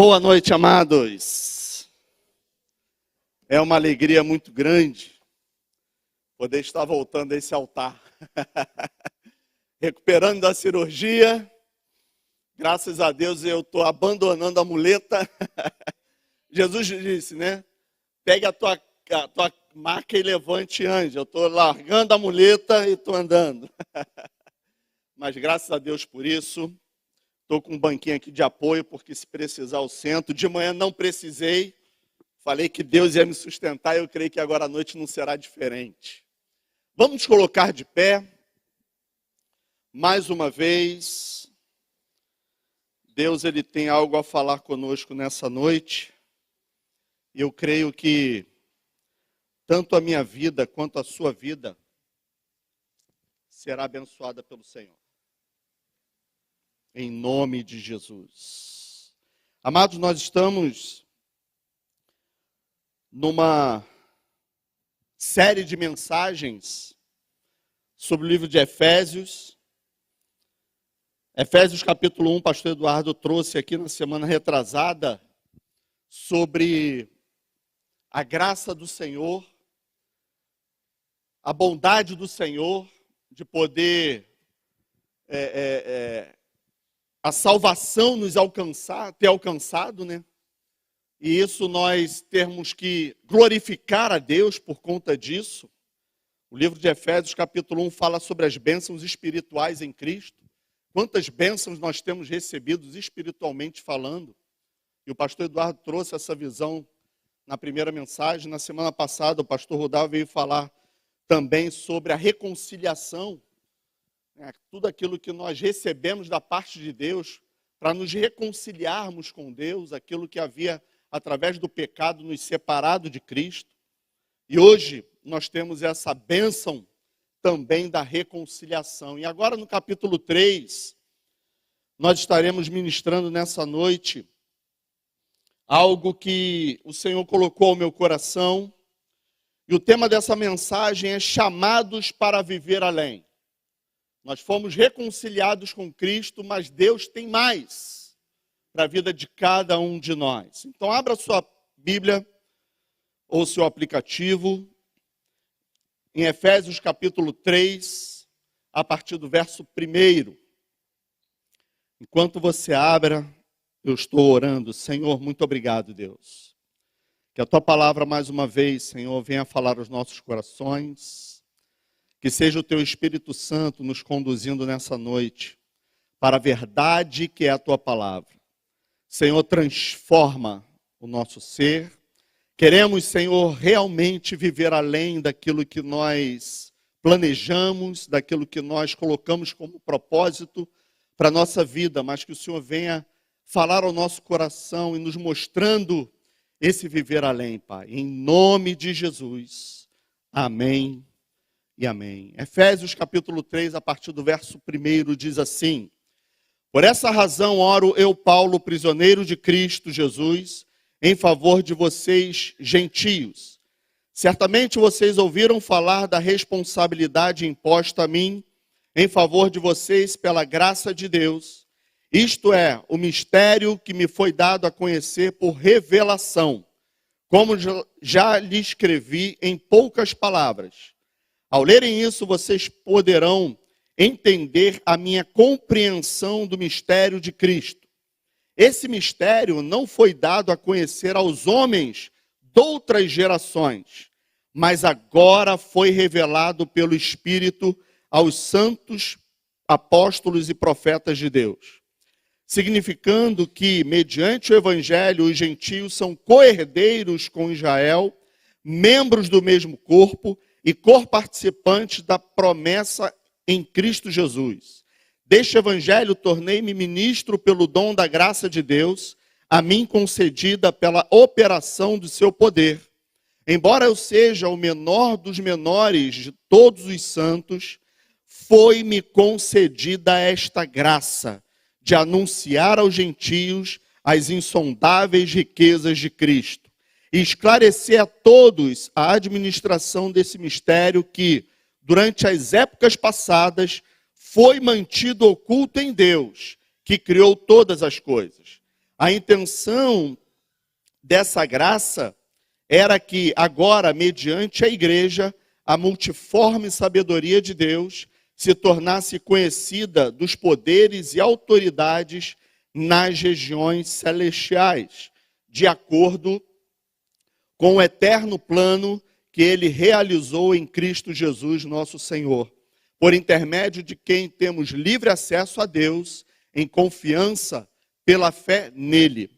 Boa noite, amados. É uma alegria muito grande poder estar voltando a esse altar. Recuperando da cirurgia. Graças a Deus eu estou abandonando a muleta. Jesus disse, né? Pegue a tua maca e levante e ande. Eu estou largando a muleta e estou andando. Mas graças a Deus por isso. Estou com um banquinho aqui de apoio, porque se precisar eu sento. De manhã não precisei. Falei que Deus ia me sustentar e eu creio que agora à noite não será diferente. Vamos nos colocar de pé. Mais uma vez. Deus ele tem algo a falar conosco nessa noite. E eu creio que tanto a minha vida quanto a sua vida será abençoada pelo Senhor. Em nome de Jesus. Amados, nós estamos numa série de mensagens sobre o livro de Efésios. Efésios capítulo 1, pastor Eduardo trouxe aqui na semana retrasada sobre a graça do Senhor, a bondade do Senhor de poder a salvação nos ter alcançado, né? E isso nós termos que glorificar a Deus por conta disso. O livro de Efésios, capítulo 1, fala sobre as bênçãos espirituais em Cristo. Quantas bênçãos nós temos recebido espiritualmente falando. E o pastor Eduardo trouxe essa visão na primeira mensagem. Na semana passada, o pastor Rudal veio falar também sobre a reconciliação. Tudo aquilo que nós recebemos da parte de Deus para nos reconciliarmos com Deus, aquilo que havia, através do pecado, nos separado de Cristo. E hoje nós temos essa bênção também da reconciliação. E agora no capítulo 3, nós estaremos ministrando nessa noite algo que o Senhor colocou ao meu coração. E o tema dessa mensagem é chamados para viver além. Nós fomos reconciliados com Cristo, mas Deus tem mais para a vida de cada um de nós. Então, abra sua Bíblia ou seu aplicativo em Efésios capítulo 3, a partir do verso 1. Enquanto você abra, eu estou orando. Senhor, muito obrigado, Deus. Que a Tua palavra, mais uma vez, Senhor, venha falar aos nossos corações. Que seja o Teu Espírito Santo nos conduzindo nessa noite para a verdade que é a Tua palavra. Senhor, transforma o nosso ser. Queremos, Senhor, realmente viver além daquilo que nós planejamos, daquilo que nós colocamos como propósito para a nossa vida, mas que o Senhor venha falar ao nosso coração e nos mostrando esse viver além, Pai. Em nome de Jesus. Amém. E amém. Efésios capítulo 3, a partir do verso 1, diz assim: Por essa razão oro eu, Paulo, prisioneiro de Cristo Jesus, em favor de vocês, gentios. Certamente vocês ouviram falar da responsabilidade imposta a mim, em favor de vocês pela graça de Deus. Isto é, o mistério que me foi dado a conhecer por revelação, como já lhe escrevi em poucas palavras. Ao lerem isso, vocês poderão entender a minha compreensão do mistério de Cristo. Esse mistério não foi dado a conhecer aos homens de outras gerações, mas agora foi revelado pelo Espírito aos santos apóstolos e profetas de Deus, significando que, mediante o Evangelho, os gentios são co-herdeiros com Israel, membros do mesmo corpo, e co-participantes da promessa em Cristo Jesus. Deste evangelho tornei-me ministro pelo dom da graça de Deus, a mim concedida pela operação do seu poder. Embora eu seja o menor dos menores de todos os santos, foi-me concedida esta graça de anunciar aos gentios as insondáveis riquezas de Cristo e esclarecer a todos a administração desse mistério que, durante as épocas passadas, foi mantido oculto em Deus, que criou todas as coisas. A intenção dessa graça era que agora, mediante a igreja, a multiforme sabedoria de Deus se tornasse conhecida dos poderes e autoridades nas regiões celestiais, de acordo com o eterno plano que ele realizou em Cristo Jesus, nosso Senhor, por intermédio de quem temos livre acesso a Deus em confiança pela fé nele.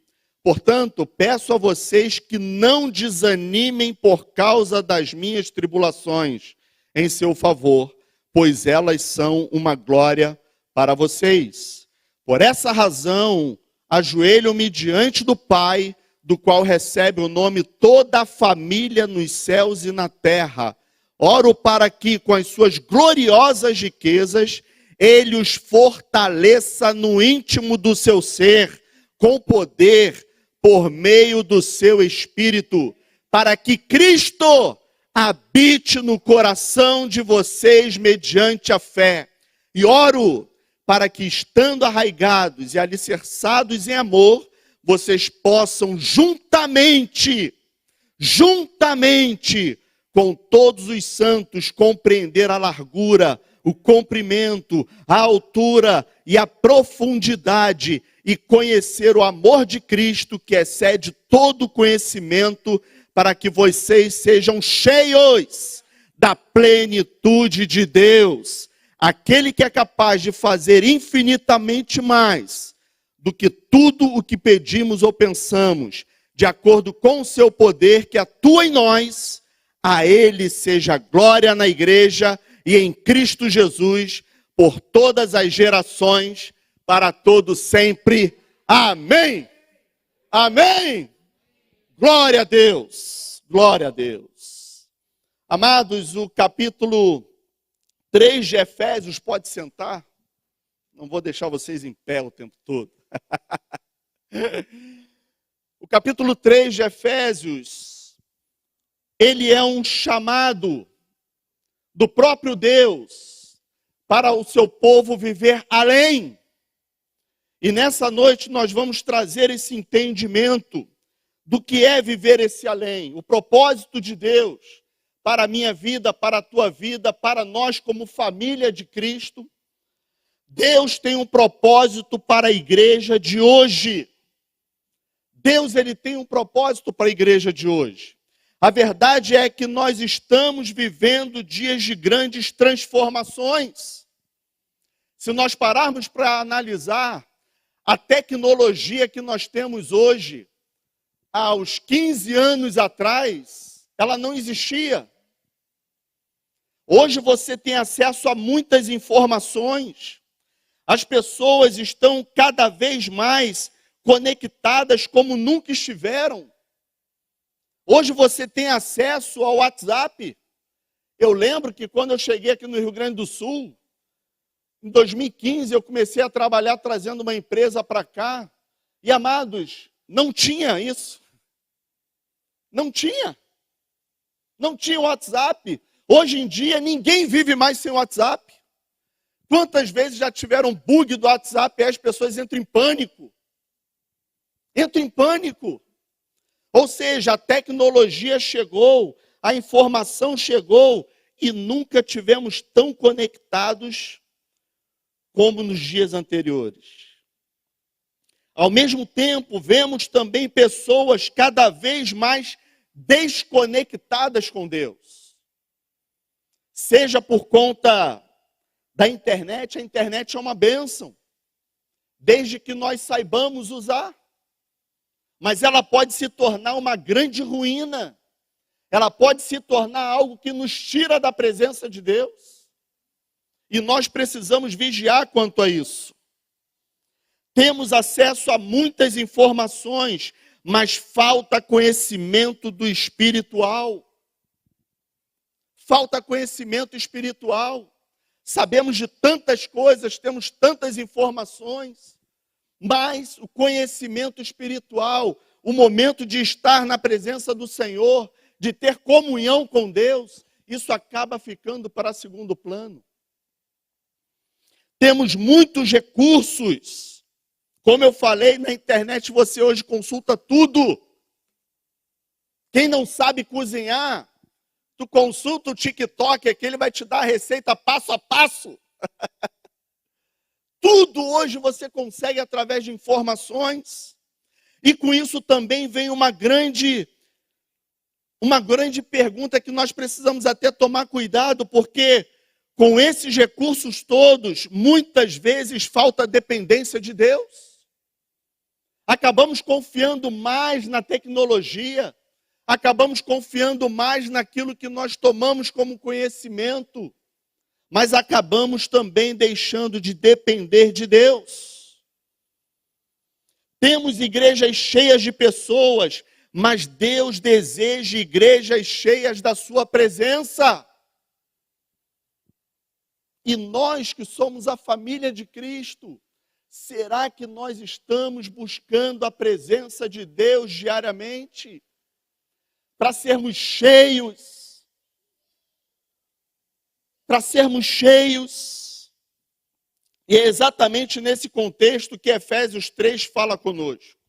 Portanto, peço a vocês que não desanimem por causa das minhas tribulações em seu favor, pois elas são uma glória para vocês. Por essa razão, ajoelho-me diante do Pai, do qual recebe o nome toda a família nos céus e na terra. Oro para que, com as suas gloriosas riquezas, ele os fortaleça no íntimo do seu ser, com poder, por meio do seu Espírito, para que Cristo habite no coração de vocês mediante a fé. E oro para que, estando arraigados e alicerçados em amor, vocês possam juntamente com todos os santos compreender a largura, o comprimento, a altura e a profundidade, e conhecer o amor de Cristo, que excede todo conhecimento, para que vocês sejam cheios da plenitude de Deus, aquele que é capaz de fazer infinitamente mais do que tudo o que pedimos ou pensamos, de acordo com o seu poder que atua em nós. A ele seja glória na igreja e em Cristo Jesus, por todas as gerações, para todo sempre. Amém. Amém. Glória a Deus. Glória a Deus. Amados, o capítulo 3 de Efésios, pode sentar. Não vou deixar vocês em pé o tempo todo. O capítulo 3 de Efésios, ele é um chamado do próprio Deus para o seu povo viver além. E nessa noite nós vamos trazer esse entendimento do que é viver esse além, o propósito de Deus para a minha vida, para a tua vida, para nós como família de Cristo. Deus tem um propósito para a igreja de hoje. Deus, ele tem um propósito para a igreja de hoje. A verdade é que nós estamos vivendo dias de grandes transformações. Se nós pararmos para analisar a tecnologia que nós temos hoje, há uns 15 anos atrás, ela não existia. Hoje você tem acesso a muitas informações. As pessoas estão cada vez mais conectadas como nunca estiveram. Hoje você tem acesso ao WhatsApp. Eu lembro que quando eu cheguei aqui no Rio Grande do Sul, em 2015, eu comecei a trabalhar trazendo uma empresa para cá. E, amados, não tinha isso. Não tinha. Não tinha WhatsApp. Hoje em dia, ninguém vive mais sem WhatsApp. Quantas vezes já tiveram bug do WhatsApp e as pessoas entram em pânico? Entram em pânico. Ou seja, a tecnologia chegou, a informação chegou e nunca tivemos tão conectados como nos dias anteriores. Ao mesmo tempo, vemos também pessoas cada vez mais desconectadas com Deus. Seja por conta da internet, a internet é uma bênção, desde que nós saibamos usar. Mas ela pode se tornar uma grande ruína. Ela pode se tornar algo que nos tira da presença de Deus. E nós precisamos vigiar quanto a isso. Temos acesso a muitas informações, mas falta conhecimento do espiritual. Falta conhecimento espiritual. Sabemos de tantas coisas, temos tantas informações, mas o conhecimento espiritual, o momento de estar na presença do Senhor, de ter comunhão com Deus, isso acaba ficando para segundo plano. Temos muitos recursos Como eu falei, na internet você hoje consulta tudo. Quem não sabe cozinhar, tu consulta o TikTok, aqui ele vai te dar a receita passo a passo. Tudo hoje você consegue através de informações. E com isso também vem uma grande pergunta que nós precisamos até tomar cuidado, porque com esses recursos todos, muitas vezes falta dependência de Deus. Acabamos confiando mais na tecnologia, acabamos confiando mais naquilo que nós tomamos como conhecimento, mas acabamos também deixando de depender de Deus. Temos igrejas cheias de pessoas, mas Deus deseja igrejas cheias da sua presença. E nós que somos a família de Cristo, será que nós estamos buscando a presença de Deus diariamente? Para sermos cheios. Para sermos cheios. E é exatamente nesse contexto que Efésios 3 fala conosco.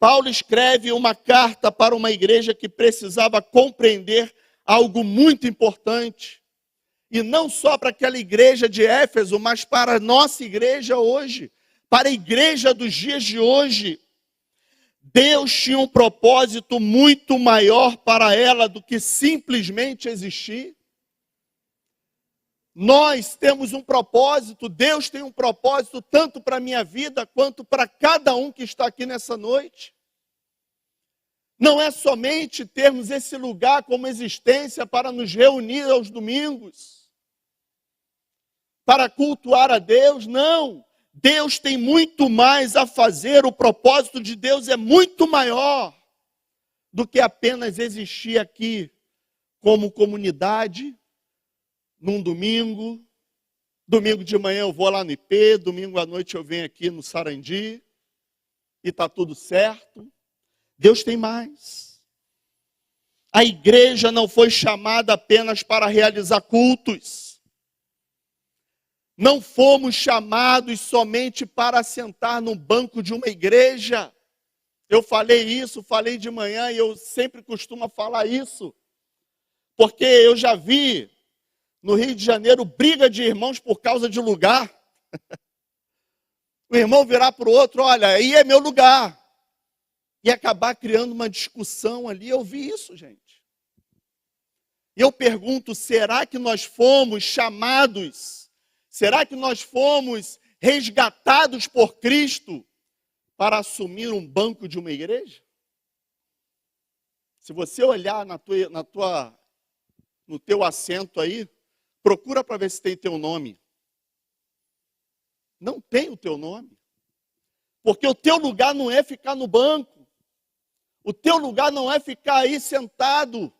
Paulo escreve uma carta para uma igreja que precisava compreender algo muito importante. E não só para aquela igreja de Éfeso, mas para a nossa igreja hoje, para a igreja dos dias de hoje. Deus tinha um propósito muito maior para ela do que simplesmente existir. Nós temos um propósito, Deus tem um propósito tanto para a minha vida quanto para cada um que está aqui nessa noite. Não é somente termos esse lugar como existência para nos reunir aos domingos, para cultuar a Deus, não. Deus tem muito mais a fazer, o propósito de Deus é muito maior do que apenas existir aqui como comunidade, num domingo. Domingo de manhã eu vou lá no IP, domingo à noite eu venho aqui no Sarandi, e está tudo certo. Deus tem mais. A igreja não foi chamada apenas para realizar cultos. Não fomos chamados somente para sentar no banco de uma igreja. Eu falei isso, falei de manhã e eu sempre costumo falar isso. Porque eu já vi no Rio de Janeiro briga de irmãos por causa de lugar. O irmão virar para o outro, olha, aí é meu lugar. E acabar criando uma discussão ali. Eu vi isso, gente. E eu pergunto, será que nós fomos chamados? Será que nós fomos resgatados por Cristo para assumir um banco de uma igreja? Se você olhar no teu assento aí, procura para ver se tem teu nome. Não tem o teu nome. Porque o teu lugar não é ficar no banco. O teu lugar não é ficar aí sentado.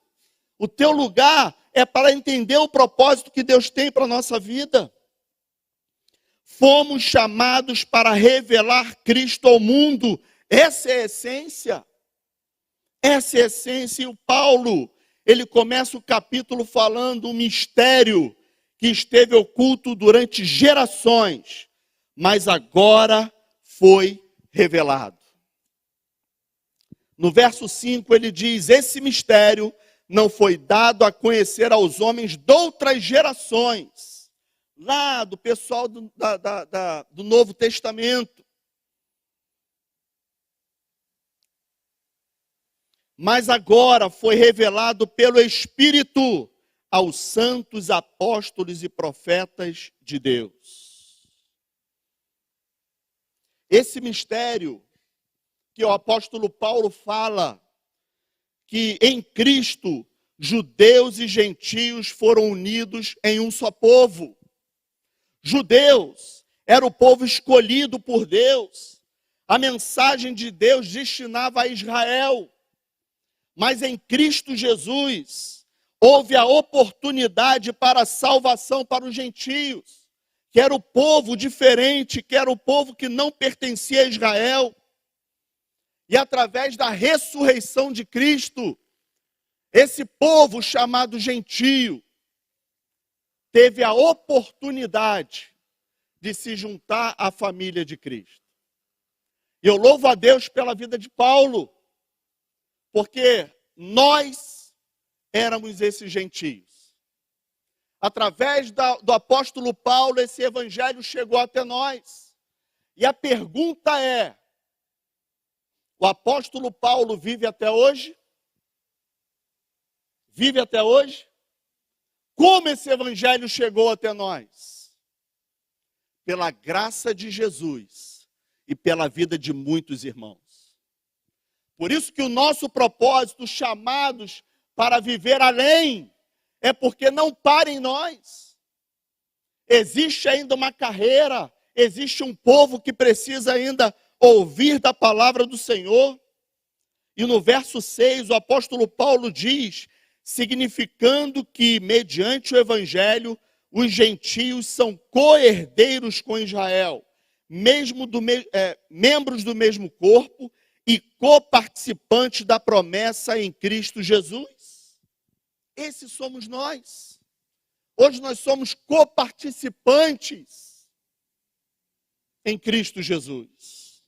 O teu lugar é para entender o propósito que Deus tem para a nossa vida. Fomos chamados para revelar Cristo ao mundo. Essa é a essência. Essa é a essência. E o Paulo, ele começa o capítulo falando um mistério que esteve oculto durante gerações, mas agora foi revelado. No verso 5 ele diz, esse mistério não foi dado a conhecer aos homens de outras gerações, lá do pessoal do Novo Testamento. Mas agora foi revelado pelo Espírito aos santos apóstolos e profetas de Deus. Esse mistério que o apóstolo Paulo fala, que em Cristo judeus e gentios foram unidos em um só povo. Judeus era o povo escolhido por Deus. A mensagem de Deus destinava a Israel. Mas em Cristo Jesus houve a oportunidade para a salvação para os gentios, que era o povo diferente, que era o povo que não pertencia a Israel. E através da ressurreição de Cristo, esse povo chamado gentio teve a oportunidade de se juntar à família de Cristo. E eu louvo a Deus pela vida de Paulo, porque nós éramos esses gentios. Através do apóstolo Paulo, esse evangelho chegou até nós. E a pergunta é: o apóstolo Paulo vive até hoje? Vive até hoje? Como esse evangelho chegou até nós? Pela graça de Jesus e pela vida de muitos irmãos. Por isso que o nosso propósito, chamados para viver além, é porque não para em nós. Existe ainda uma carreira, existe um povo que precisa ainda ouvir da palavra do Senhor. E no verso 6, o apóstolo Paulo diz: significando que, mediante o evangelho, os gentios são co-herdeiros com Israel, membros do mesmo corpo e coparticipantes da promessa em Cristo Jesus. Esses somos nós. Hoje nós somos coparticipantes em Cristo Jesus.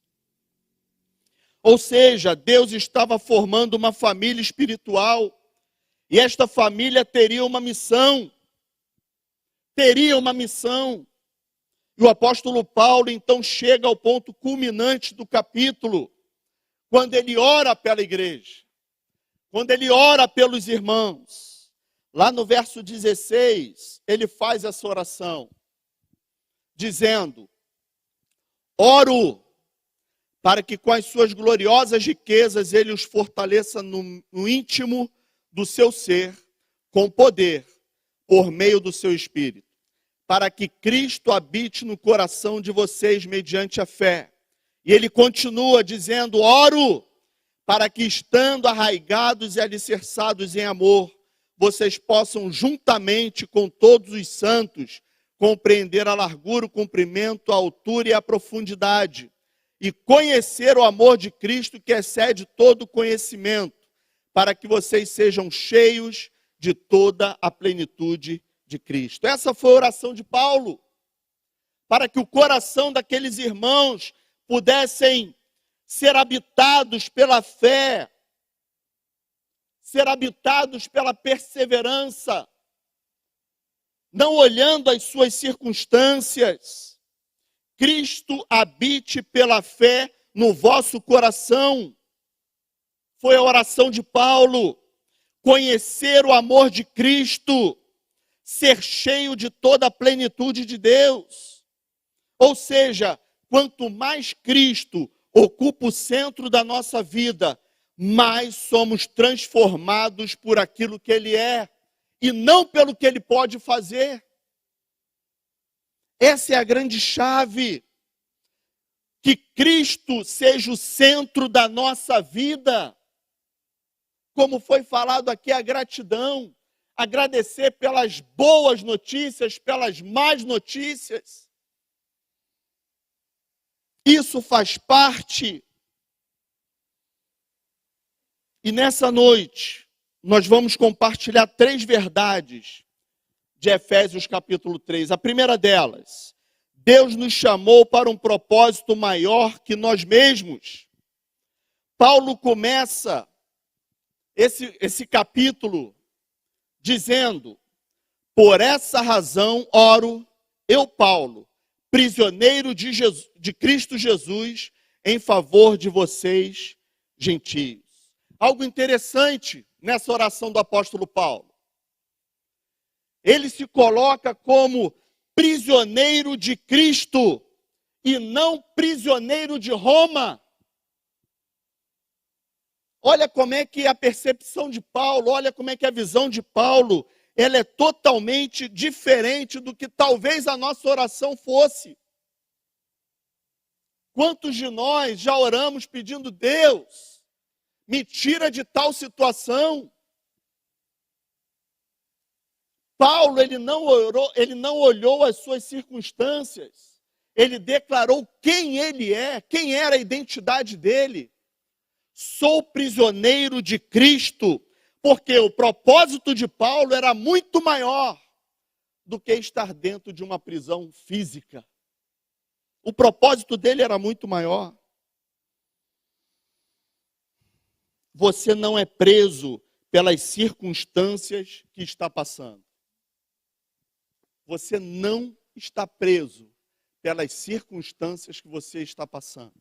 Ou seja, Deus estava formando uma família espiritual. E esta família teria uma missão. Teria uma missão. E o apóstolo Paulo então chega ao ponto culminante do capítulo, quando ele ora pela igreja, quando ele ora pelos irmãos. Lá no verso 16, ele faz essa oração, dizendo: oro para que com as suas gloriosas riquezas ele os fortaleça no íntimo do seu ser, com poder, por meio do seu Espírito, para que Cristo habite no coração de vocês mediante a fé. E ele continua dizendo: oro para que, estando arraigados e alicerçados em amor, vocês possam, juntamente com todos os santos, compreender a largura, o comprimento, a altura e a profundidade, e conhecer o amor de Cristo que excede todo conhecimento, para que vocês sejam cheios de toda a plenitude de Cristo. Essa foi a oração de Paulo, para que o coração daqueles irmãos pudessem ser habitados pela fé, ser habitados pela perseverança, não olhando as suas circunstâncias. Cristo habite pela fé no vosso coração. Foi a oração de Paulo. Conhecer o amor de Cristo, ser cheio de toda a plenitude de Deus. Ou seja, quanto mais Cristo ocupa o centro da nossa vida, mais somos transformados por aquilo que Ele é, e não pelo que Ele pode fazer. Essa é a grande chave. Que Cristo seja o centro da nossa vida. Como foi falado aqui, a gratidão, agradecer pelas boas notícias, pelas más notícias. Isso faz parte. E nessa noite, nós vamos compartilhar 3 verdades de Efésios capítulo 3. A primeira delas: Deus nos chamou para um propósito maior que nós mesmos. Paulo começa esse capítulo dizendo: por essa razão oro, eu, Paulo, prisioneiro de Cristo Jesus, em favor de vocês, gentios. Algo interessante nessa oração do apóstolo Paulo. Ele se coloca como prisioneiro de Cristo e não prisioneiro de Roma. Olha como é que a percepção de Paulo, olha como é que a visão de Paulo, ela é totalmente diferente do que talvez a nossa oração fosse. Quantos de nós já oramos pedindo: Deus, me tira de tal situação? Paulo, ele não olhou as suas circunstâncias, ele declarou quem ele é, quem era a identidade dele. Sou prisioneiro de Cristo, porque o propósito de Paulo era muito maior do que estar dentro de uma prisão física. O propósito dele era muito maior. você não é preso pelas circunstâncias que está passando. Você não está preso pelas circunstâncias que você está passando.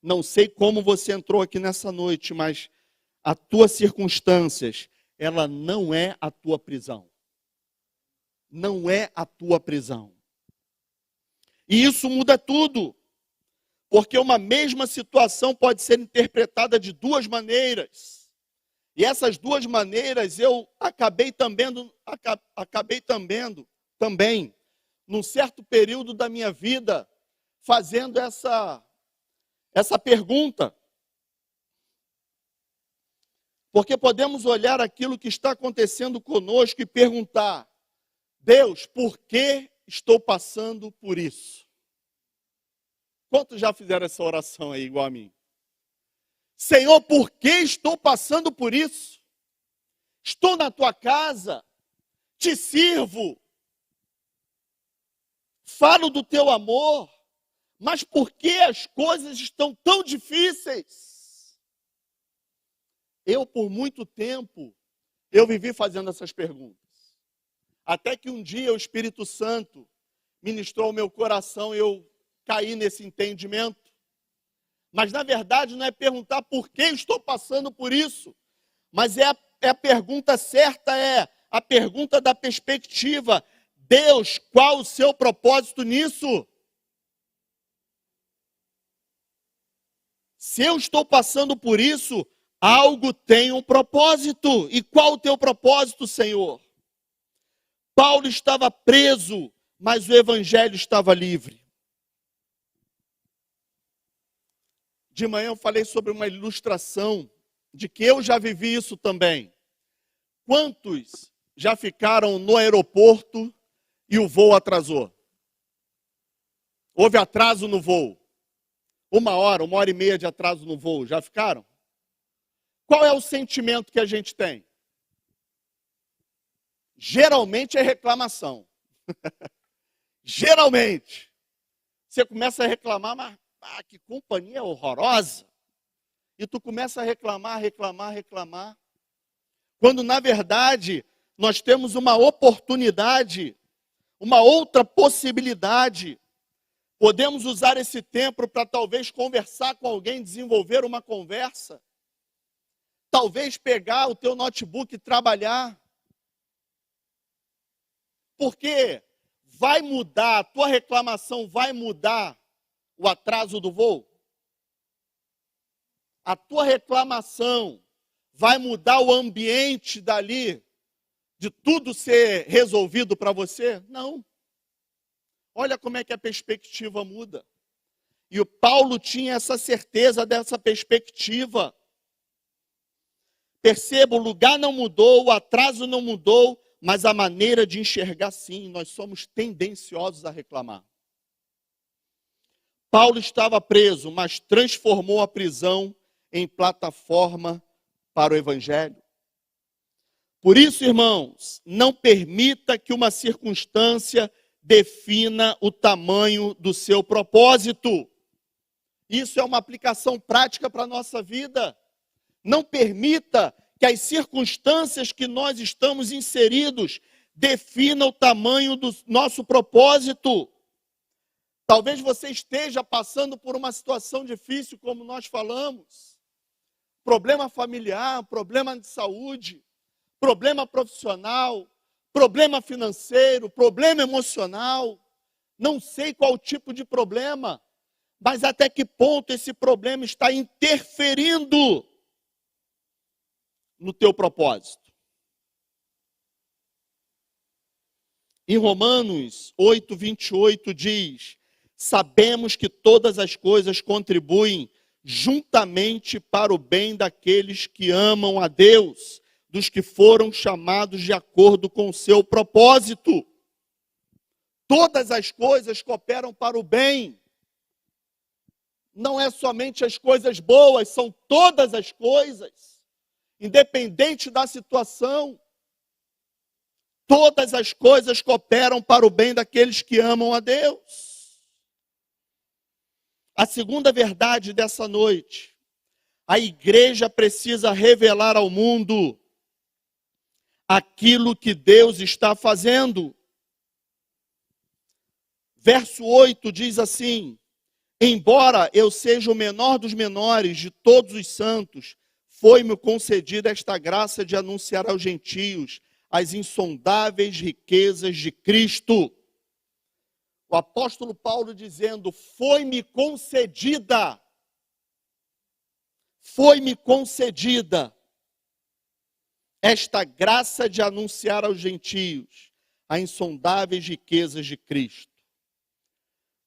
Não sei como você entrou aqui nessa noite, mas as tuas circunstâncias, ela não é a tua prisão. Não é a tua prisão. E isso muda tudo. Porque uma mesma situação pode ser interpretada de duas maneiras. E essas duas maneiras eu acabei também, num certo período da minha vida, fazendo essa pergunta. Porque podemos olhar aquilo que está acontecendo conosco e perguntar: Deus, por que estou passando por isso? Quantos já fizeram essa oração aí igual a mim? Senhor, por que estou passando por isso? Estou na tua casa, te sirvo, falo do teu amor, mas por que as coisas estão tão difíceis? Eu, por muito tempo, eu vivi fazendo essas perguntas. Até que um dia o Espírito Santo ministrou ao meu coração e eu caí nesse entendimento. Mas, na verdade, não é perguntar por que estou passando por isso, mas a pergunta certa, é a pergunta da perspectiva. Deus, qual o seu propósito nisso? Se eu estou passando por isso, algo tem um propósito. E qual o teu propósito, Senhor? Paulo estava preso, mas o evangelho estava livre. De manhã eu falei sobre uma ilustração de que eu já vivi isso também. Quantos já ficaram no aeroporto e o voo atrasou? Houve atraso no voo. 1 hora e meia de atraso no voo. Já ficaram? Qual é o sentimento que a gente tem? Geralmente é reclamação. Geralmente. Você começa a reclamar, mas que companhia horrorosa. E tu começa a reclamar. Quando, na verdade, nós temos uma oportunidade, uma outra possibilidade. Podemos usar esse tempo para talvez conversar com alguém, desenvolver uma conversa. Talvez pegar o teu notebook e trabalhar. Porque vai mudar, a tua reclamação vai mudar o atraso do voo? A tua reclamação vai mudar o ambiente dali, de tudo ser resolvido para você? Não. Olha como é que a perspectiva muda. E o Paulo tinha essa certeza dessa perspectiva. Perceba, o lugar não mudou, o atraso não mudou, mas a maneira de enxergar, sim. Nós somos tendenciosos a reclamar. Paulo estava preso, mas transformou a prisão em plataforma para o evangelho. Por isso, irmãos, não permita que uma circunstância defina o tamanho do seu propósito. Isso é uma aplicação prática para a nossa vida. Não permita que as circunstâncias que nós estamos inseridos definam o tamanho do nosso propósito. Talvez você esteja passando por uma situação difícil, como nós falamos. Problema familiar, problema de saúde, problema profissional, problema financeiro, problema emocional. Não sei qual tipo de problema, mas até que ponto esse problema está interferindo no teu propósito. Em Romanos 8:28 diz: sabemos que todas as coisas contribuem juntamente para o bem daqueles que amam a Deus, dos que foram chamados de acordo com o seu propósito. Todas as coisas cooperam para o bem. Não é somente as coisas boas, são todas as coisas. Independente da situação, todas as coisas cooperam para o bem daqueles que amam a Deus. A segunda verdade dessa noite: a igreja precisa revelar ao mundo aquilo que Deus está fazendo. Verso 8 diz assim: embora eu seja o menor dos menores de todos os santos, foi-me concedida esta graça de anunciar aos gentios as insondáveis riquezas de Cristo. O apóstolo Paulo dizendo: foi-me concedida esta graça de anunciar aos gentios as insondáveis riquezas de Cristo.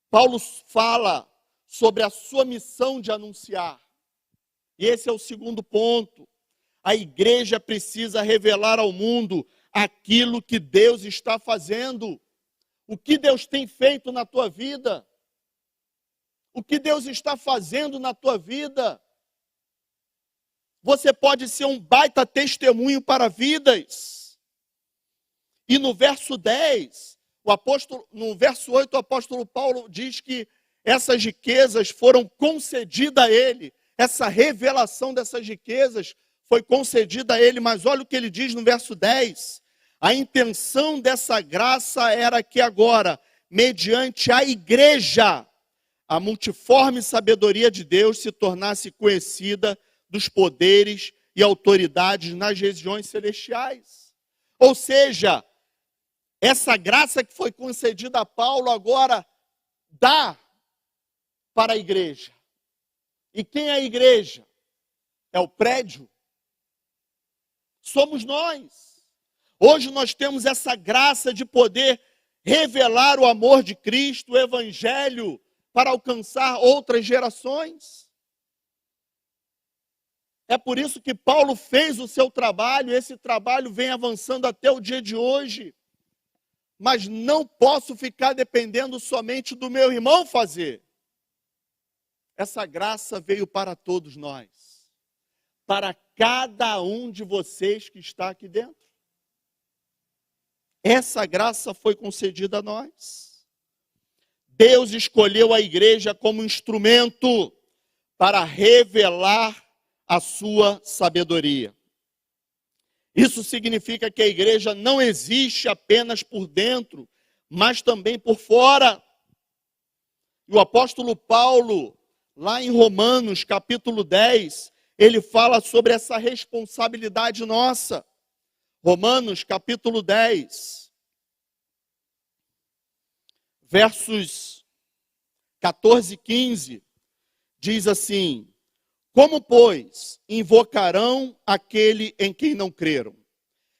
Paulo fala sobre a sua missão de anunciar. E esse é o segundo ponto. A igreja precisa revelar ao mundo aquilo que Deus está fazendo. O que Deus tem feito na tua vida. O que Deus está fazendo na tua vida. Você pode ser um baita testemunho para vidas. E no verso 10, no verso 8, o apóstolo Paulo diz que essas riquezas foram concedidas a ele. Essa revelação dessas riquezas foi concedida a ele. Mas olha o que ele diz no verso 10. A intenção dessa graça era que agora, mediante a igreja, a multiforme sabedoria de Deus se tornasse conhecida dos poderes e autoridades nas regiões celestiais. Ou seja, essa graça que foi concedida a Paulo agora dá para a igreja. E quem é a igreja? É o prédio? Somos nós. Hoje nós temos essa graça de poder revelar o amor de Cristo, o Evangelho, para alcançar outras gerações. É por isso que Paulo fez o seu trabalho, esse trabalho vem avançando até o dia de hoje. Mas não posso ficar dependendo somente do meu irmão fazer. Essa graça veio para todos nós. Para cada um de vocês que está aqui dentro. Essa graça foi concedida a nós. Deus escolheu a igreja como instrumento para revelar a sua sabedoria. Isso significa que a igreja não existe apenas por dentro, mas também por fora. E o apóstolo Paulo, lá em Romanos, capítulo 10, ele fala sobre essa responsabilidade nossa. Romanos, capítulo 10, versos 14 e 15, diz assim: como, pois, invocarão aquele em quem não creram?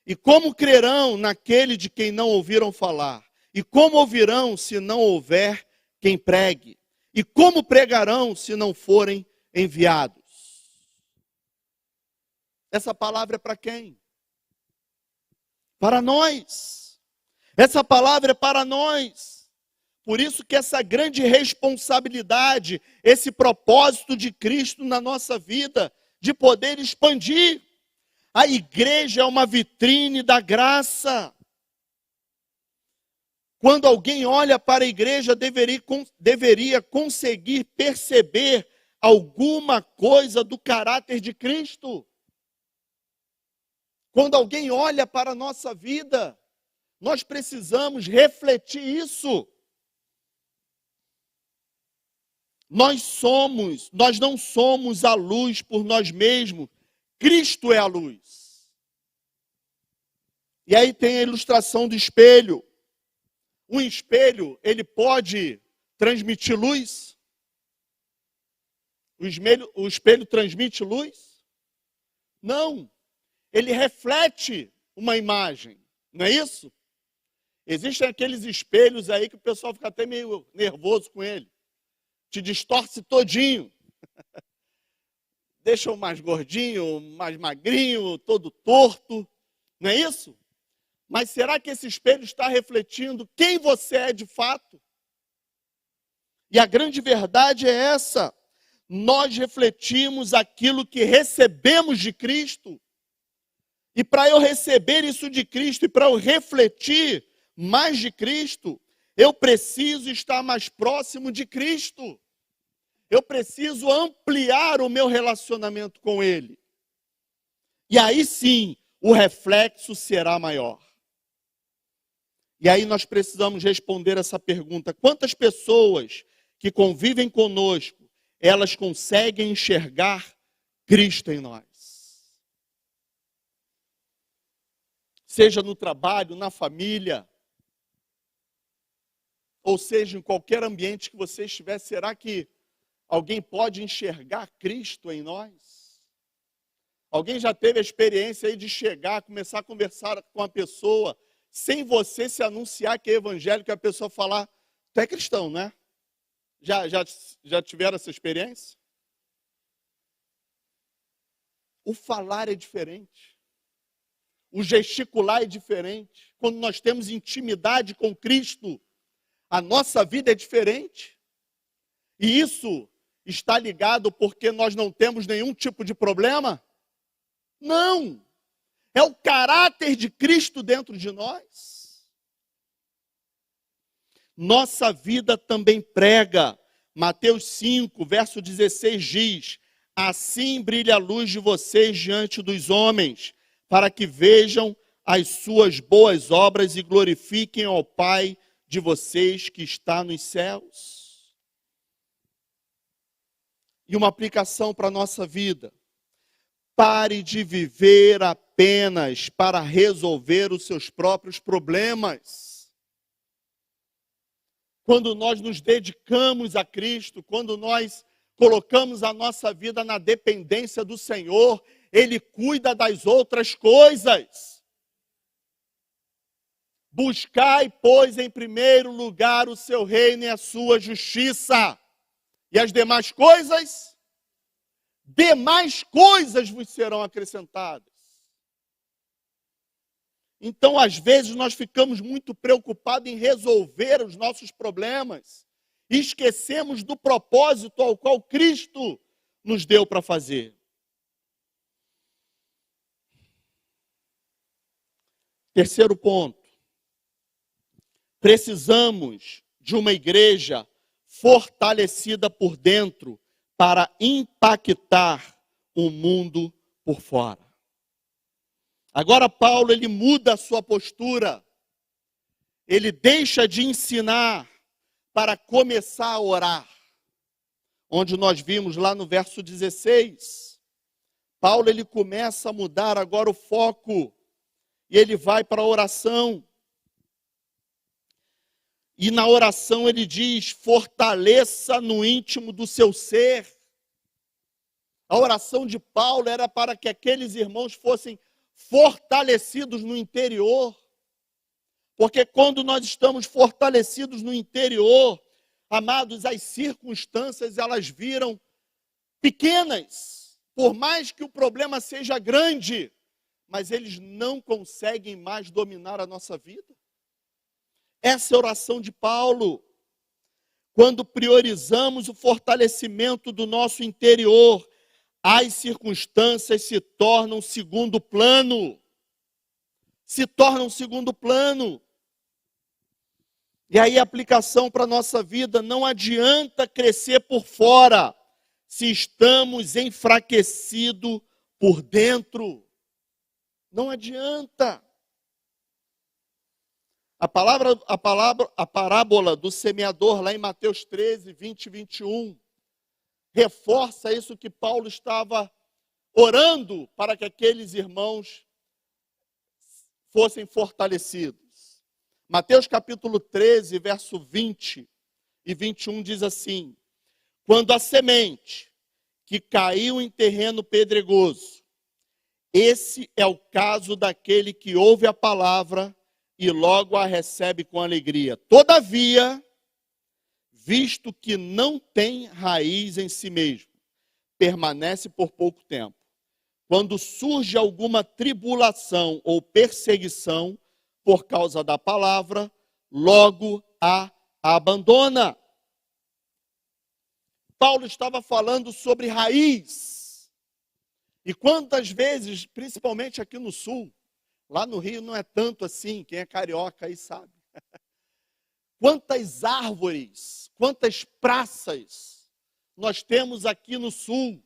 E como crerão naquele de quem não ouviram falar? E como ouvirão se não houver quem pregue? E como pregarão se não forem enviados? Essa palavra é para quem? Para nós. Essa palavra é para nós. Por isso que essa grande responsabilidade, esse propósito de Cristo na nossa vida, de poder expandir. A igreja é uma vitrine da graça. Quando alguém olha para a igreja, deveria conseguir perceber alguma coisa do caráter de Cristo. Quando alguém olha para a nossa vida, nós precisamos refletir isso. Nós não somos a luz por nós mesmos. Cristo é a luz. E aí tem a ilustração do espelho. Um espelho, ele pode transmitir luz? O espelho transmite luz? Não. Ele reflete uma imagem, não é isso? Existem aqueles espelhos aí que o pessoal fica até meio nervoso com ele. Te distorce todinho. Deixa o mais gordinho, mais magrinho, todo torto. Não é isso? Mas será que esse espelho está refletindo quem você é de fato? E a grande verdade é essa. Nós refletimos aquilo que recebemos de Cristo. E para eu receber isso de Cristo e para eu refletir mais de Cristo, eu preciso estar mais próximo de Cristo. eu preciso ampliar o meu relacionamento com Ele. E aí sim, o reflexo será maior. E aí nós precisamos responder essa pergunta: quantas pessoas que convivem conosco, elas conseguem enxergar Cristo em nós? Seja no trabalho, na família, ou seja, em qualquer ambiente que você estiver, será que alguém pode enxergar Cristo em nós? Alguém já teve a experiência aí de chegar, começar a conversar com a pessoa, sem você se anunciar que é evangélico, e a pessoa falar: tu é cristão, né? Já tiveram essa experiência? O falar é diferente. O gesticular é diferente. Quando nós temos intimidade com Cristo, a nossa vida é diferente. E isso está ligado porque nós não temos nenhum tipo de problema? Não. É o caráter de Cristo dentro de nós. Nossa vida também prega. Mateus 5, verso 16 diz: assim brilha a luz de vocês diante dos homens, para que vejam as suas boas obras e glorifiquem ao Pai de vocês que está nos céus. E uma aplicação para a nossa vida: pare de viver apenas para resolver os seus próprios problemas. Quando nós nos dedicamos a Cristo, quando nós colocamos a nossa vida na dependência do Senhor, Ele cuida das outras coisas. Buscai, pois, em primeiro lugar o seu reino e a sua justiça. E as demais coisas vos serão acrescentadas. Então, às vezes, nós ficamos muito preocupados em resolver os nossos problemas e esquecemos do propósito ao qual Cristo nos deu para fazer. Terceiro ponto: precisamos de uma igreja fortalecida por dentro para impactar o mundo por fora. Agora Paulo, ele muda a sua postura. Ele deixa de ensinar para começar a orar. Onde nós vimos lá no verso 16, Paulo, ele começa a mudar agora o foco. E ele vai para a oração. E na oração ele diz: fortaleça no íntimo do seu ser. A oração de Paulo era para que aqueles irmãos fossem fortalecidos no interior. Porque quando nós estamos fortalecidos no interior, amados, as circunstâncias elas viram pequenas. Por mais que o problema seja grande, mas eles não conseguem mais dominar a nossa vida. Essa é a oração de Paulo. Quando priorizamos o fortalecimento do nosso interior, as circunstâncias se tornam segundo plano. Se tornam segundo plano. E aí a aplicação para a nossa vida: não adianta crescer por fora se estamos enfraquecidos por dentro. Não adianta. A parábola do semeador, lá em Mateus 13, 20 e 21, reforça isso que Paulo estava orando para que aqueles irmãos fossem fortalecidos. Mateus capítulo 13, verso 20 e 21 diz assim: quando a semente que caiu em terreno pedregoso, esse é o caso daquele que ouve a palavra e logo a recebe com alegria. Todavia, visto que não tem raiz em si mesmo, permanece por pouco tempo. Quando surge alguma tribulação ou perseguição por causa da palavra, logo a abandona. Paulo estava falando sobre raiz. E quantas vezes, principalmente aqui no sul, lá no Rio não é tanto assim, quem é carioca aí sabe. Quantas árvores, quantas praças nós temos aqui no sul,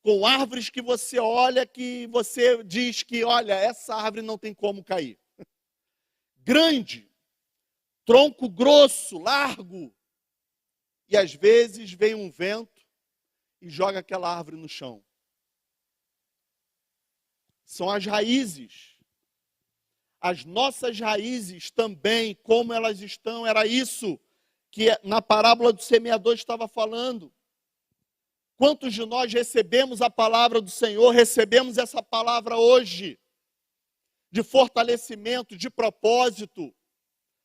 com árvores que você olha, que você diz que, olha, essa árvore não tem como cair. Grande, tronco grosso, largo. E às vezes vem um vento e joga aquela árvore no chão. São as raízes. As nossas raízes também, como elas estão, era isso que na parábola do semeador estava falando. Quantos de nós recebemos a palavra do Senhor, recebemos essa palavra hoje, de fortalecimento, de propósito,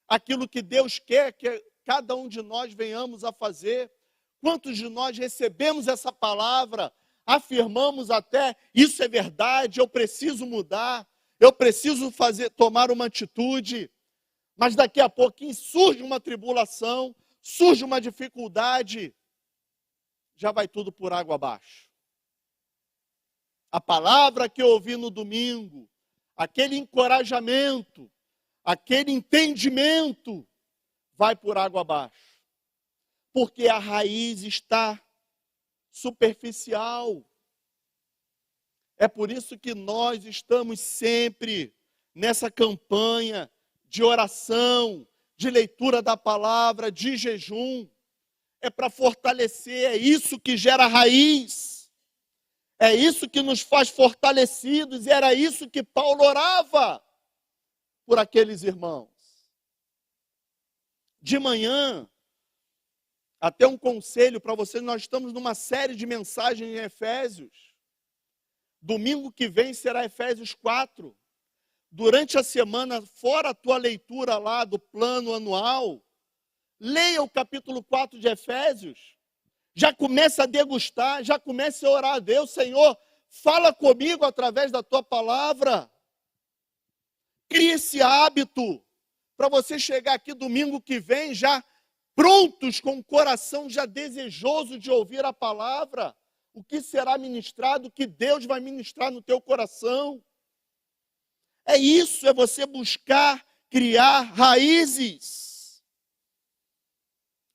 aquilo que Deus quer que cada um de nós venhamos a fazer. Quantos de nós recebemos essa palavra, afirmamos até, isso é verdade, eu preciso mudar, eu preciso tomar uma atitude, mas daqui a pouquinho surge uma tribulação, surge uma dificuldade, já vai tudo por água abaixo. A palavra que eu ouvi no domingo, aquele encorajamento, aquele entendimento, vai por água abaixo. Porque a raiz está superficial. É por isso que nós estamos sempre nessa campanha de oração, de leitura da palavra, de jejum. É para fortalecer, é isso que gera raiz. É isso que nos faz fortalecidos, e era isso que Paulo orava por aqueles irmãos. De manhã, até um conselho para vocês, nós estamos numa série de mensagens em Efésios. Domingo que vem será Efésios 4. Durante a semana, fora a tua leitura lá do plano anual, leia o capítulo 4 de Efésios, já comece a degustar, já comece a orar a Deus, Senhor, fala comigo através da tua palavra. Crie esse hábito, para você chegar aqui domingo que vem já prontos, com o coração já desejoso de ouvir a palavra, o que será ministrado, o que Deus vai ministrar no teu coração. É isso, é você buscar criar raízes.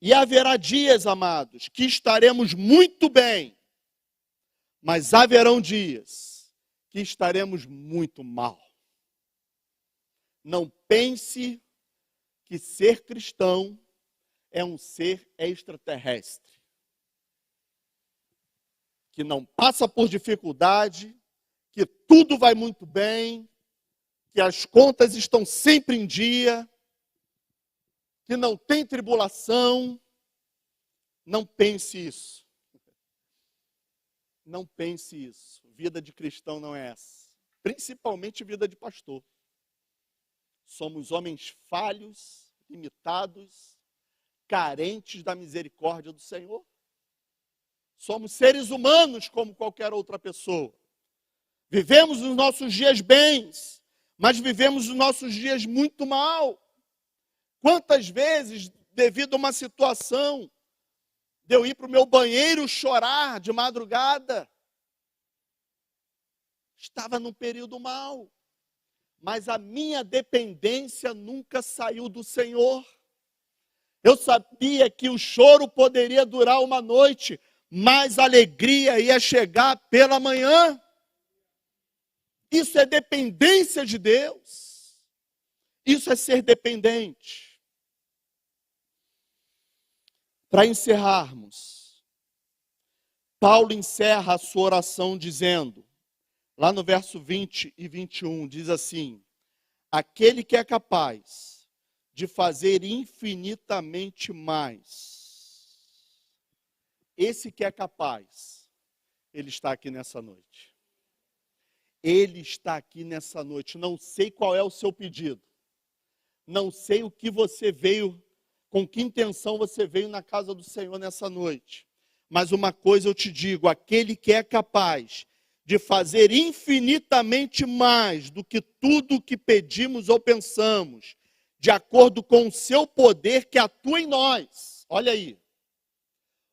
E haverá dias, amados, que estaremos muito bem, mas haverão dias que estaremos muito mal. Não pense que ser cristão é um ser extraterrestre, que não passa por dificuldade, que tudo vai muito bem, que as contas estão sempre em dia, que não tem tribulação. Não pense isso. Não pense isso. Vida de cristão não é essa. Principalmente vida de pastor. Somos homens falhos, limitados, carentes da misericórdia do Senhor. Somos seres humanos como qualquer outra pessoa. Vivemos os nossos dias bem, mas vivemos os nossos dias muito mal. Quantas vezes, devido a uma situação, de eu ir para o meu banheiro chorar de madrugada, estava num período mau, mas a minha dependência nunca saiu do Senhor. Eu sabia que o choro poderia durar uma noite, mas a alegria ia chegar pela manhã. Isso é dependência de Deus. Isso é ser dependente. Para encerrarmos, Paulo encerra a sua oração dizendo, lá no verso 20 e 21, diz assim: aquele que é capaz de fazer infinitamente mais. Esse que é capaz, ele está aqui nessa noite. Ele está aqui nessa noite. Não sei qual é o seu pedido. Não sei o que você veio, com que intenção você veio na casa do Senhor nessa noite. Mas uma coisa eu te digo, aquele que é capaz de fazer infinitamente mais do que tudo o que pedimos ou pensamos, de acordo com o seu poder que atua em nós. Olha aí.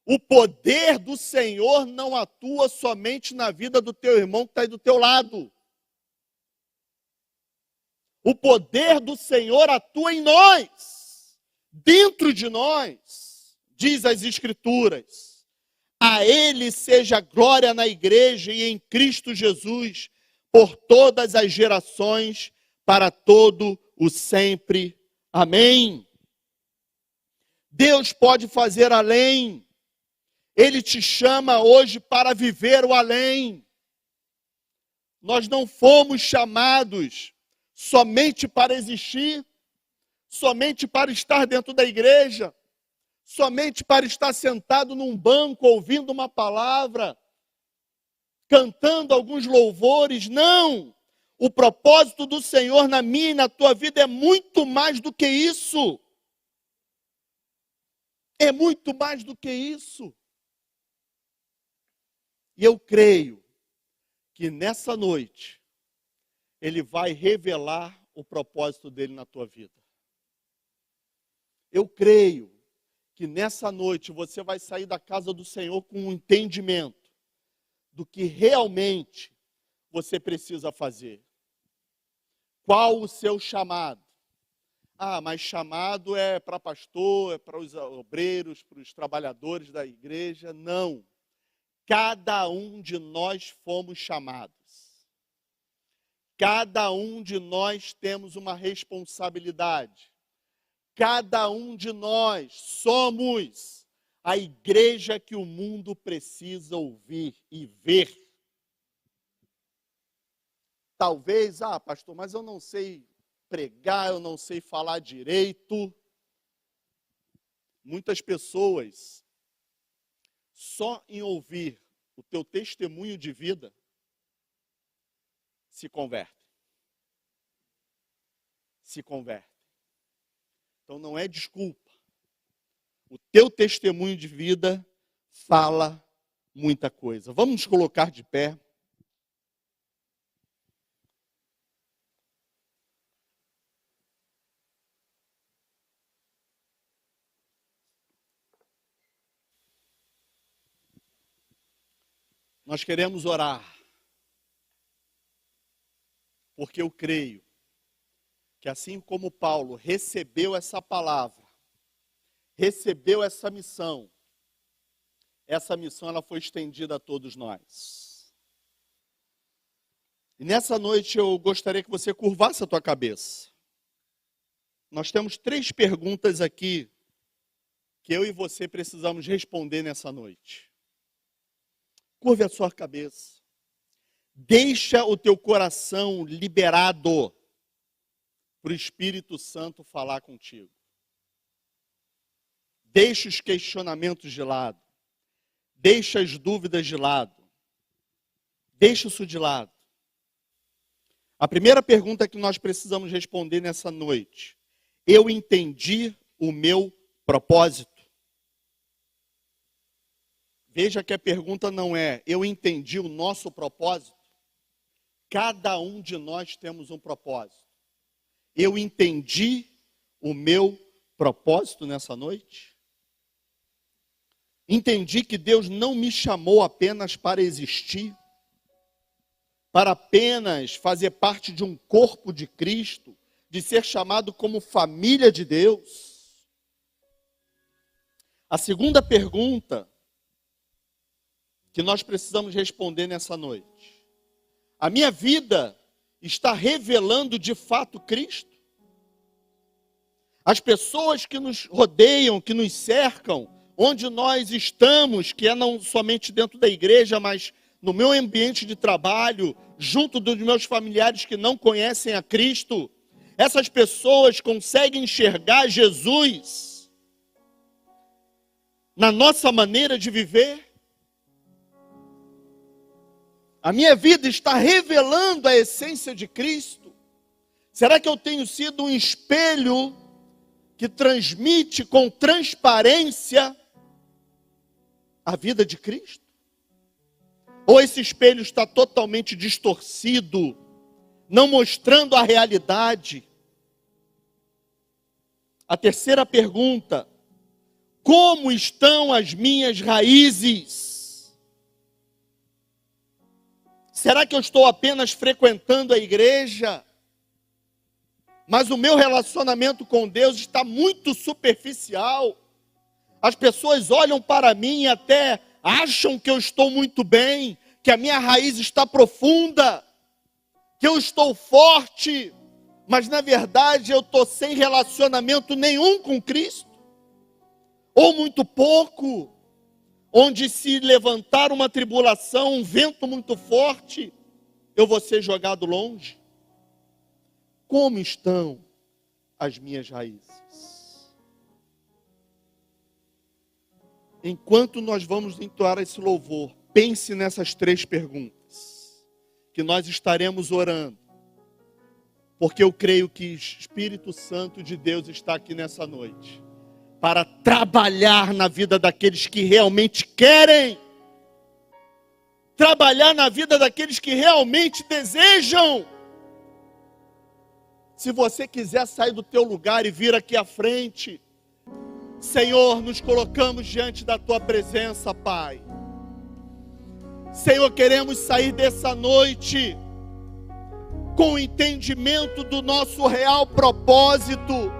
O poder do Senhor não atua somente na vida do teu irmão que está aí do teu lado. O poder do Senhor atua em nós. Dentro de nós, diz as Escrituras, A Ele seja glória na igreja e em Cristo Jesus, por todas as gerações, para todo o sempre. Amém. Deus pode fazer além. Ele te chama hoje para viver o além. Nós não fomos chamados somente para existir, somente para estar dentro da igreja, somente para estar sentado num banco ouvindo uma palavra, cantando alguns louvores. Não! O propósito do Senhor na minha e na tua vida é muito mais do que isso. É muito mais do que isso. E eu creio que nessa noite Ele vai revelar o propósito dele na tua vida. Eu creio que nessa noite você vai sair da casa do Senhor com um entendimento do que realmente você precisa fazer. Qual o seu chamado? Ah, mas chamado é para pastor, é para os obreiros, para os trabalhadores da igreja. Não. Cada um de nós fomos chamados. Cada um de nós temos uma responsabilidade. Cada um de nós somos a igreja que o mundo precisa ouvir e ver. Talvez, pastor, mas eu não sei pregar, eu não sei falar direito. Muitas pessoas, só em ouvir o teu testemunho de vida, se convertem. Se convertem. Então não é desculpa. O teu testemunho de vida fala muita coisa. Vamos nos colocar de pé. Nós queremos orar, porque eu creio que assim como Paulo recebeu essa palavra, recebeu essa missão ela foi estendida a todos nós. E nessa noite eu gostaria que você curvasse a tua cabeça. Nós temos 3 perguntas aqui que eu e você precisamos responder nessa noite. Curve a sua cabeça. Deixa o teu coração liberado para o Espírito Santo falar contigo. Deixa os questionamentos de lado. Deixa as dúvidas de lado. Deixa isso de lado. A primeira pergunta que nós precisamos responder nessa noite: eu entendi o meu propósito? Veja que a pergunta não é, eu entendi o nosso propósito? Cada um de nós temos um propósito. Eu entendi o meu propósito nessa noite? Entendi que Deus não me chamou apenas para existir, para apenas fazer parte de um corpo de Cristo, de ser chamado como família de Deus. A segunda pergunta que nós precisamos responder nessa noite: a minha vida está revelando de fato Cristo? As pessoas que nos rodeiam, que nos cercam, onde nós estamos, que é não somente dentro da igreja, mas no meu ambiente de trabalho, junto dos meus familiares que não conhecem a Cristo, essas pessoas conseguem enxergar Jesus na nossa maneira de viver? A minha vida está revelando a essência de Cristo? Será que eu tenho sido um espelho que transmite com transparência a vida de Cristo? Ou esse espelho está totalmente distorcido, não mostrando a realidade? A terceira pergunta: como estão as minhas raízes? Será que eu estou apenas frequentando a igreja, mas o meu relacionamento com Deus está muito superficial? As pessoas olham para mim e até acham que eu estou muito bem, que a minha raiz está profunda, que eu estou forte, mas na verdade eu estou sem relacionamento nenhum com Cristo, ou muito pouco, onde se levantar uma tribulação, um vento muito forte, eu vou ser jogado longe. Como estão as minhas raízes? Enquanto nós vamos entoar esse louvor, pense nessas 3 perguntas, que nós estaremos orando, porque eu creio que o Espírito Santo de Deus está aqui nessa noite, para trabalhar na vida daqueles que realmente querem, trabalhar na vida daqueles que realmente desejam. Se você quiser sair do teu lugar e vir aqui à frente, Senhor, nos colocamos diante da Tua presença, Pai. Senhor, queremos sair dessa noite com o entendimento do nosso real propósito.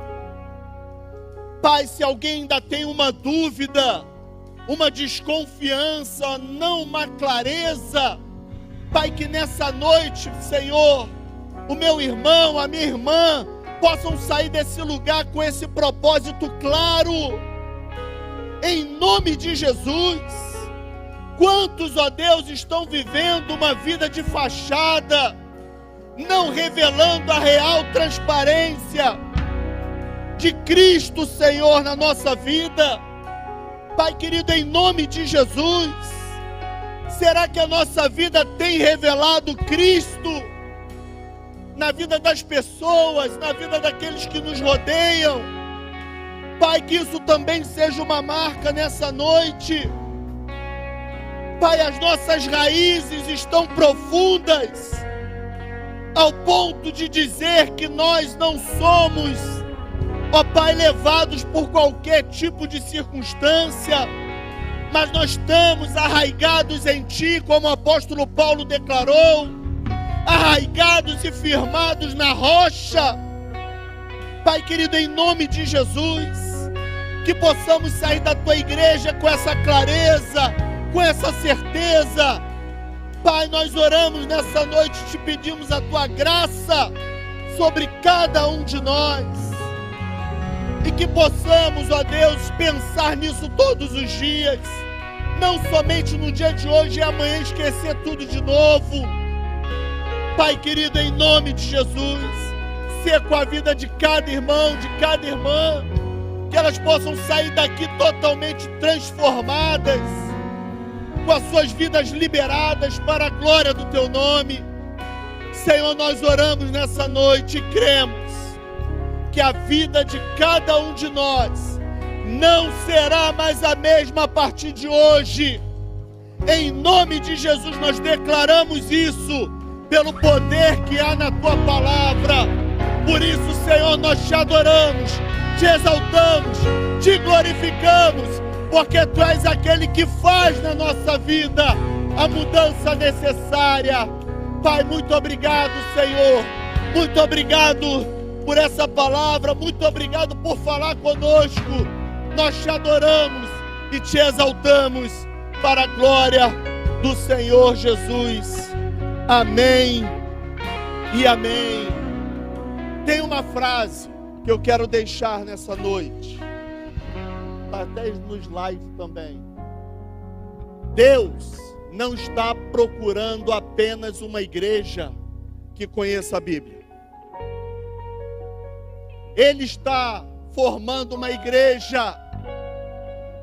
Pai, se alguém ainda tem uma dúvida, uma desconfiança, não uma clareza, Pai, que nessa noite, Senhor, o meu irmão, a minha irmã, possam sair desse lugar com esse propósito claro, em nome de Jesus. Quantos, ó Deus, estão vivendo uma vida de fachada, não revelando a real transparência de Cristo, Senhor, na nossa vida? Pai querido, em nome de Jesus, será que a nossa vida tem revelado Cristo na vida das pessoas, na vida daqueles que nos rodeiam? Pai, que isso também seja uma marca nessa noite. Pai, as nossas raízes estão profundas, ao ponto de dizer que nós não somos, ó Pai, levados por qualquer tipo de circunstância, mas nós estamos arraigados em Ti, como o apóstolo Paulo declarou, arraigados e firmados na rocha. Pai querido, em nome de Jesus, que possamos sair da Tua igreja com essa clareza, com essa certeza. Pai, nós oramos nessa noite, te pedimos a Tua graça sobre cada um de nós, e que possamos, ó Deus, pensar nisso todos os dias, não somente no dia de hoje e amanhã esquecer tudo de novo. Pai querido, em nome de Jesus, ser com a vida de cada irmão, de cada irmã, que elas possam sair daqui totalmente transformadas, com as suas vidas liberadas para a glória do Teu nome. Senhor, nós oramos nessa noite e cremos que a vida de cada um de nós não será mais a mesma a partir de hoje. Em nome de Jesus nós declaramos isso, pelo poder que há na Tua palavra. Por isso, Senhor, nós Te adoramos, Te exaltamos, Te glorificamos, porque Tu és aquele que faz na nossa vida a mudança necessária. Pai, muito obrigado, Senhor, muito obrigado por essa palavra, muito obrigado por falar conosco. Nós Te adoramos e Te exaltamos para a glória do Senhor Jesus. Amém e amém. Tem uma frase que eu quero deixar nessa noite, até no slide também. Deus não está procurando apenas uma igreja que conheça a Bíblia. Ele está formando uma igreja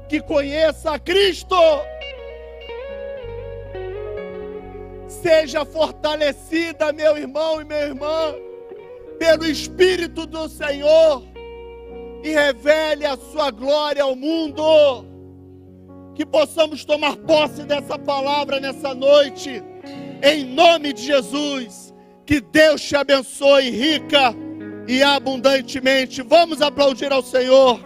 que conheça a Cristo. Seja fortalecida, meu irmão e minha irmã, pelo Espírito do Senhor, e revele a sua glória ao mundo. Que possamos tomar posse dessa palavra nessa noite, em nome de Jesus. Que Deus te abençoe rica e abundantemente. Vamos aplaudir ao Senhor.